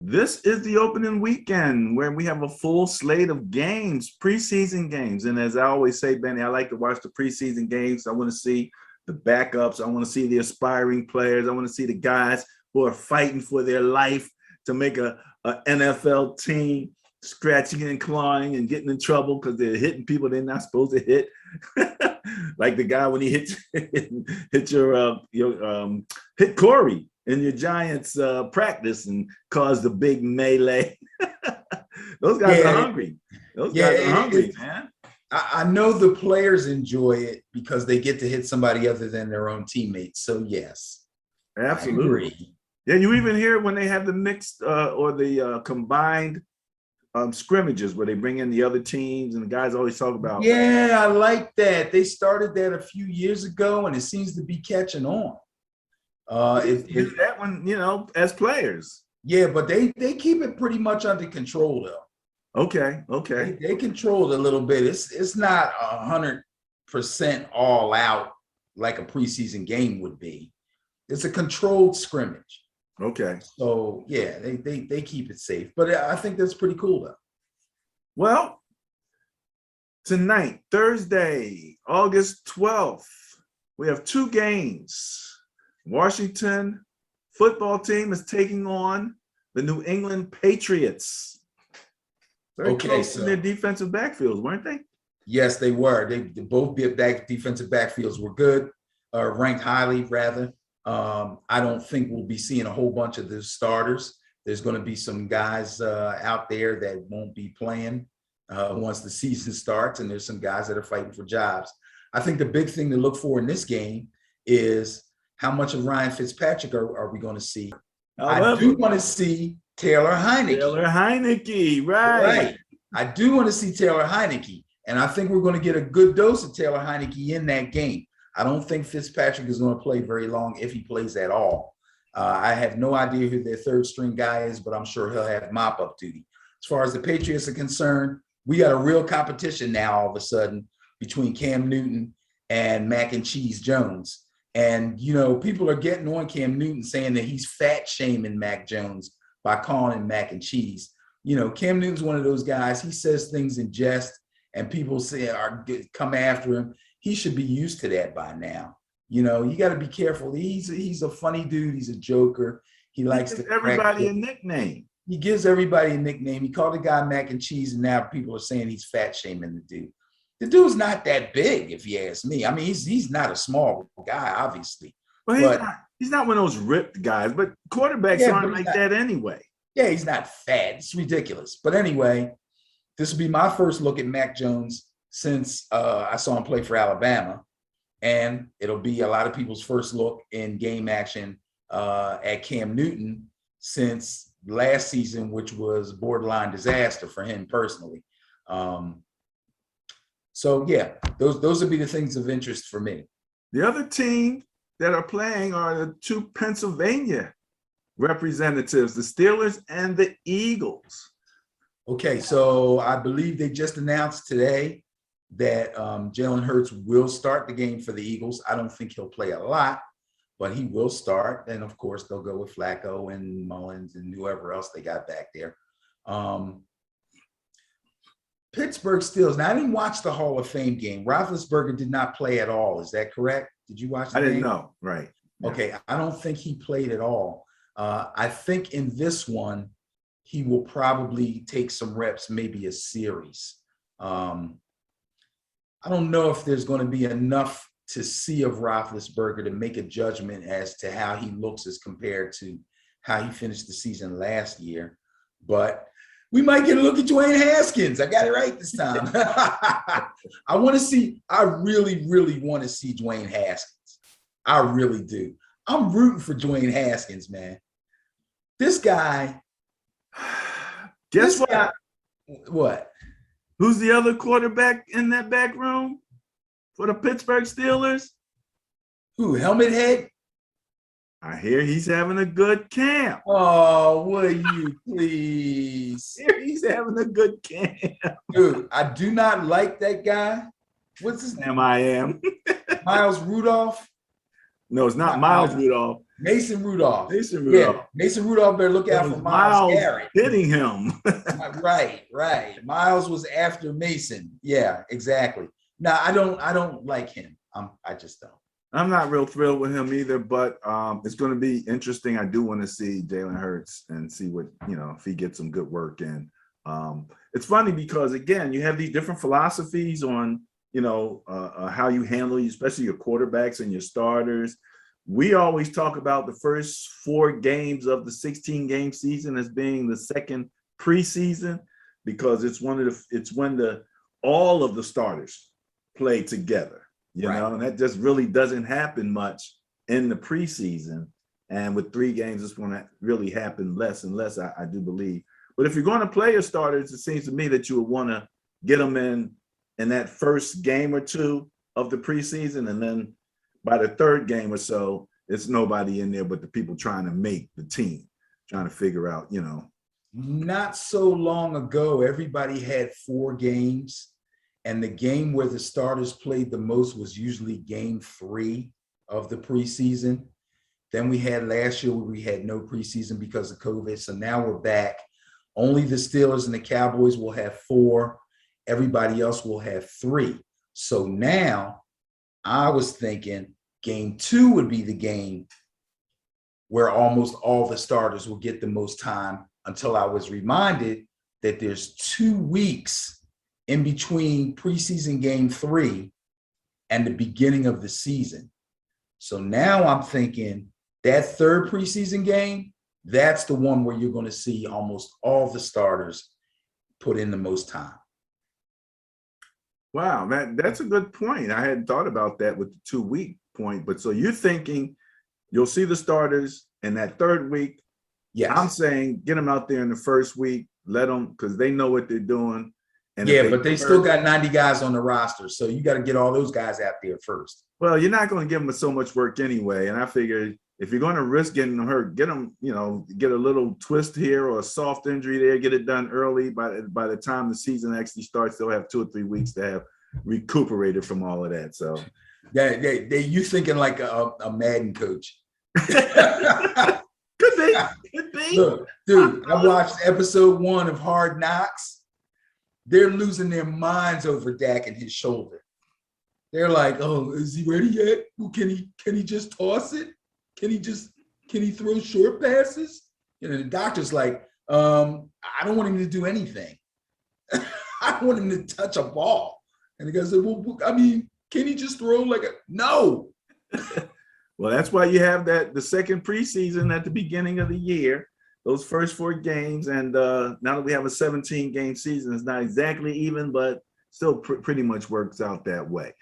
This is the opening weekend where we have a full slate of games, preseason games. And as I always say, Benny, I like to watch the preseason games. I want to see the backups. I want to see the aspiring players. I want to see the guys who are fighting for their life to make a NFL team, scratching and clawing and getting in trouble because they're hitting people they're not supposed to hit. Like the guy when he hit Corey in your Giants practice and caused a big melee. Those guys are hungry. Those guys are hungry, man. I know the players enjoy it because they get to hit somebody other than their own teammates. So yes, absolutely. Yeah, you even hear when they have the mixed or the combined scrimmages where they bring in the other teams and the guys always talk about. Yeah, I like that. They started that a few years ago and it seems to be catching on. That one, as players. Yeah, but they keep it pretty much under control though. Okay. They control it a little bit. It's not 100% all out like a preseason game would be. It's a controlled scrimmage. Okay. So yeah, they keep it safe, but I think that's pretty cool though. Well, tonight, Thursday, August 12th, we have two games. Washington football team is taking on the New England Patriots. Very close in their defensive backfields, weren't they? Yes, they were. They both defensive backfields were good, ranked highly rather. I don't think we'll be seeing a whole bunch of the starters. There's going to be some guys out there that won't be playing once the season starts, and there's some guys that are fighting for jobs. I think the big thing to look for in this game is how much of Ryan Fitzpatrick are we going to see? I do want to see Taylor Heineke. Taylor Heineke, right. I do want to see Taylor Heineke, and I think we're going to get a good dose of Taylor Heineke in that game. I don't think Fitzpatrick is going to play very long if he plays at all. I have no idea who their third string guy is, but I'm sure he'll have mop-up duty. As far as the Patriots are concerned, we got a real competition now all of a sudden between Cam Newton and Mac and Cheese Jones. And, people are getting on Cam Newton saying that he's fat shaming Mac Jones by calling him Mac and Cheese. Cam Newton's one of those guys. He says things in jest and people come after him. He should be used to that by now. You got to be careful. He's a funny dude. He's a joker. He likes to everybody a nickname. He gives everybody a nickname. He called the guy Mac and Cheese, and now people are saying he's fat shaming the dude. The dude's not that big, if you ask me. I mean, he's not a small guy, obviously. But he's not one of those ripped guys, but quarterbacks aren't like that anyway. Yeah, he's not fat. It's ridiculous. But anyway, this will be my first look at Mac Jones since I saw him play for Alabama. And it'll be a lot of people's first look in game action at Cam Newton since last season, which was borderline disaster for him personally. So yeah, those would be the things of interest for me. The other team that are playing are the two Pennsylvania representatives, the Steelers and the Eagles. Okay, so I believe they just announced today that Jalen Hurts will start the game for the Eagles. I don't think he'll play a lot, but he will start. And of course, they'll go with Flacco and Mullins and whoever else they got back there. Pittsburgh Steelers. Now, I didn't watch the Hall of Fame game. Roethlisberger did not play at all. Is that correct? Did you watch the game? I didn't know. Right. Okay. I don't think he played at all. I think in this one, he will probably take some reps, maybe a series. I don't know if there's going to be enough to see of Roethlisberger to make a judgment as to how he looks as compared to how he finished the season last year. But we might get a look at Dwayne Haskins. I got it right this time. I really, really want to see Dwayne Haskins. I really do. I'm rooting for Dwayne Haskins, man. This guy. Guess what? What? Who's the other quarterback in that back room for the Pittsburgh Steelers? Who, Helmet Head? I hear he's having a good camp. Oh, will you please? He's having a good camp. Dude, I do not like that guy. What's his name? I am. Miles Rudolph? No, it's not Miles Rudolph. Mason Rudolph. Mason Yeah, Rudolph. Mason Rudolph better look It out was for Myles Miles Garrett. hitting him. Right, right. Miles was after Mason. Yeah, exactly. No, I don't like him. I just don't. I'm not real thrilled with him either, but it's going to be interesting. I do want to see Jalen Hurts and see what, if he gets some good work in. It's funny because, again, you have these different philosophies on, how you handle, especially your quarterbacks and your starters. We always talk about the first 4 games of the 16-game season as being the second preseason, because it's when all of the starters play together. And that just really doesn't happen much in the preseason. And with 3 games, it's going to really happen less and less, I do believe. But if you're going to play your starters, it seems to me that you would want to get them in that first game or 2 of the preseason. And then by the 3rd game or so, it's nobody in there but the people trying to make the team, trying to figure out, Not so long ago, everybody had 4 games. And the game where the starters played the most was usually game 3 of the preseason. Then we had last year where we had no preseason because of COVID. So now we're back. Only the Steelers and the Cowboys will have 4. Everybody else will have 3. So now I was thinking game 2 would be the game where almost all the starters will get the most time, until I was reminded that there's 2 weeks in between preseason game 3 and the beginning of the season. So now I'm thinking that 3rd preseason game, that's the one where you're going to see almost all the starters put in the most time. Wow, that's a good point. I hadn't thought about that with the 2-week point. But so you're thinking you'll see the starters in that 3rd week. Yes. I'm saying get them out there in the 1st week, let them, because they know what they're doing. And but they still got 90 guys on the roster. So you got to get all those guys out there first. Well, you're not going to give them so much work anyway. And I figured if you're going to risk getting them hurt, get them, get a little twist here or a soft injury there, get it done early. By the time the season actually starts, they'll have 2 or 3 weeks to have recuperated from all of that. So you thinking like a Madden coach. Could be. Look, dude, I watched episode 1 of Hard Knocks. They're losing their minds over Dak and his shoulder. They're like, "Oh, is he ready yet? Well, can he just toss it? Can he throw short passes?" The doctor's like, "I don't want him to do anything. I want him to touch a ball." And the guy said, "Well, I mean, can he just throw like a no?" Well, that's why you have the 2nd preseason at the beginning of the year. Those first 4 games, and now that we have a 17-game season, it's not exactly even, but still pretty much works out that way.